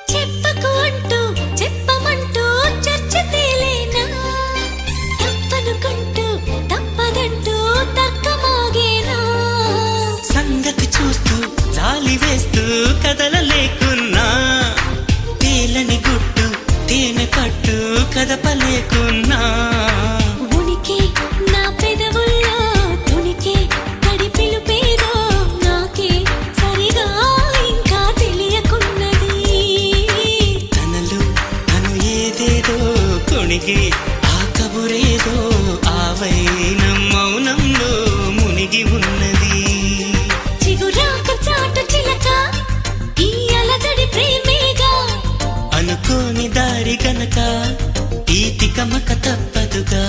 చెప్పకు అంటూ చెప్పమంటూ చర్చ తేలేనా తప్పనుకుంటూ తప్పదంటూ తక్కమాగేనా సంగతి చూస్తూ జాలి వేస్తూ కదలలేకున్నా తేలని గుట్టు తేనె పట్టు కదపలేకున్నా ఉనికి నా పెదవుల్లో తునికి తడి పిలుపేదో నాకే సరిగా ఇంకా తెలియకున్నది తనలు తను ఏదేదో కొణిగి ఆ కబురేదో ఆ వైనం మౌనంలో మునిగి ఉన్నది చిగురాక చాటు చిలక ఈ అలజడి ప్రేమేగా అనుకోని దారి గనక ఈ తికమక తప్పదుగా